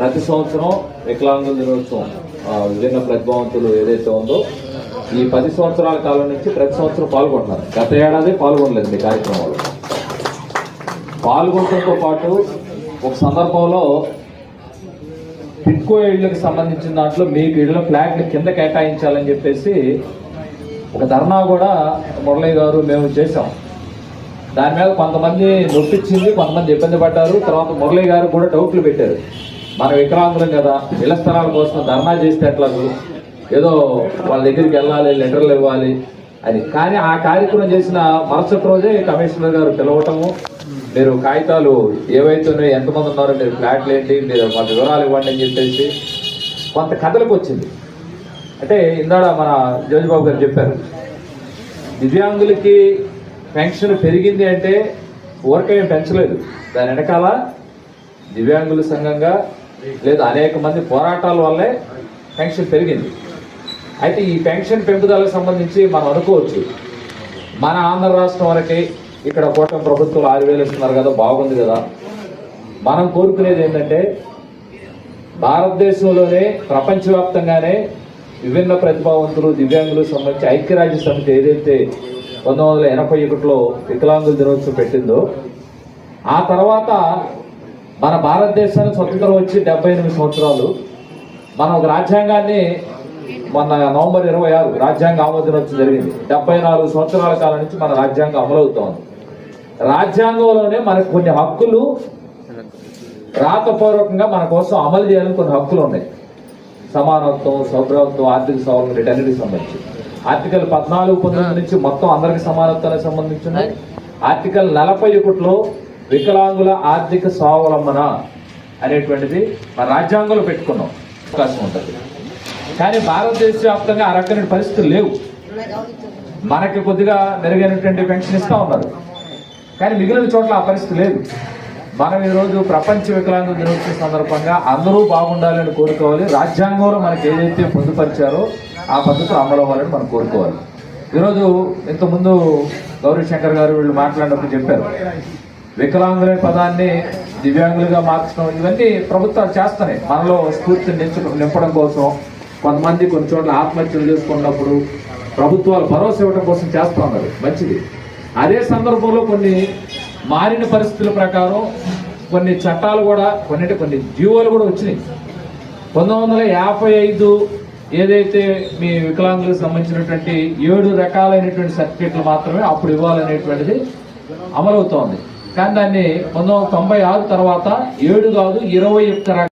ప్రతి సంవత్సరం వికలాంగుల దినోత్సవం విభిన్న ప్రతిభావంతులు ఏదైతే ఉందో ఈ 10 సంవత్సరాల కాలం నుంచి ప్రతి సంవత్సరం పాల్గొంటున్నారు. గత ఏడాది పాల్గొనలేదు మీ కార్యక్రమంలో. పాల్గొనడంతో పాటు ఒక సందర్భంలో టిడ్కో ఇళ్లకు సంబంధించిన దాంట్లో మీకు ఇళ్ల ఫ్లాట్ని కింద కేటాయించాలని చెప్పేసి ఒక ధర్నా కూడా మురళి గారు మేము చేశాం. దాని మీద కొంతమంది నొప్పించింది, కొంతమంది ఇబ్బంది పడ్డారు. తర్వాత మురళి గారు కూడా డౌట్లు పెట్టారు. మన వికలాంగులం కదా, ఇళ్ల స్థలాల కోసం ధర్నా చేస్తే ఎట్లాగూ, ఏదో వాళ్ళ దగ్గరికి వెళ్ళాలి, లెటర్లు ఇవ్వాలి అని. కానీ ఆ కార్యక్రమం చేసిన మరుసటి రోజే కమిషనర్ గారు పిలవటము, మీరు కాగితాలు ఏవైతున్నాయో ఎంతమంది ఉన్నారో, మీరు ఫ్లాట్లు ఏంటి, మీరు మాకు వివరాలు ఇవ్వండి అని చెప్పేసి కొంత కథలకు వచ్చింది. అంటే ఇందాడ మన జోజిబాబు గారు చెప్పారు, దివ్యాంగులకి పెన్షన్ పెరిగింది అంటే ఊరకేం పెంచలేదు. దాని వెనకాల దివ్యాంగుల సంఘంగా లేదా అనేక మంది పోరాటాల వల్లే పెన్షన్ పెరిగింది. అయితే ఈ పెన్షన్ పెంపుదలకు సంబంధించి మనం అనుకోవచ్చు, మన ఆంధ్ర రాష్ట్రం వరకే ఇక్కడ కూటమి ప్రభుత్వం 6,000 ఇస్తున్నారు కదా, బాగుంది కదా. మనం కోరుకునేది ఏంటంటే భారతదేశంలోనే ప్రపంచవ్యాప్తంగానే విభిన్న ప్రతిభావంతులు దివ్యాంగులకు సంబంధించి ఐక్యరాజ్య సమితి ఏదైతే 1981లో వికలాంగుల దినోత్సవం పెట్టిందో, ఆ తర్వాత మన భారతదేశానికి స్వతంత్రం వచ్చి 78 సంవత్సరాలు. మనం ఒక రాజ్యాంగాన్ని మొన్న నవంబర్ 26 రాజ్యాంగ ఆమోదనోత్సవం జరిగింది. 74 సంవత్సరాల కాలం నుంచి మన రాజ్యాంగం అమలవుతోంది. రాజ్యాంగంలోనే మనకు కొన్ని హక్కులు రాతపూర్వకంగా మన కోసం అమలు చేయాలని కొన్ని హక్కులు ఉన్నాయి. సమానత్వం, సౌభ్రత్వం, ఆర్థిక సవరణ, వీటన్నిటికి సంబంధించి ఆర్టికల్ 14, 19 నుంచి మొత్తం అందరికి సమానత్వానికి సంబంధించిన ఆర్టికల్ 41లో వికలాంగుల ఆర్థిక స్వావలంబన అనేటువంటిది మన రాజ్యాంగంలో పెట్టుకున్నాం, అవకాశం ఉంటుంది. కానీ భారతదేశ వ్యాప్తంగా ఆ రకమైన పరిస్థితులు లేవు. మనకి కొద్దిగా మెరుగైనటువంటి పెన్షన్ ఇస్తూ ఉన్నారు, కానీ మిగిలిన చోట్ల ఆ పరిస్థితి లేదు. మనం ఈరోజు ప్రపంచ వికలాంగుల దినోత్సవం సందర్భంగా అందరూ బాగుండాలని కోరుకోవాలి. రాజ్యాంగంలో మనకి ఏదైతే పొందుపరిచారో ఆ పద్ధతులు అమలు అవ్వాలని మనం కోరుకోవాలి. ఈరోజు ఇంతకుముందు గౌరీ శంకర్ గారు వీళ్ళు మాట్లాడినప్పుడు చెప్పారు, వికలాంగుల పదాన్ని దివ్యాంగులుగా మార్చడం, ఇవన్నీ ప్రభుత్వాలు చేస్తున్నాయి. మనలో స్ఫూర్తిని నింపడం కోసం కొంతమంది కొన్ని చోట్ల ఆత్మహత్యలు చేసుకున్నప్పుడు ప్రభుత్వాలు భరోసా ఇవ్వడం కోసం చేస్తూ ఉన్నారు, మంచిది. అదే సందర్భంలో కొన్ని మారిన పరిస్థితుల ప్రకారం కొన్ని చట్టాలు కూడా కొన్ని జీవోలు కూడా వచ్చినాయి. 1955 ఏదైతే మీ వికలాంగులకు సంబంధించినటువంటి 7 రకాలైనటువంటి సర్టిఫికేట్లు మాత్రమే అప్పుడు ఇవ్వాలనేటువంటిది అమలవుతోంది. కానీ దాన్ని 1996 తర్వాత 7 కాదు 21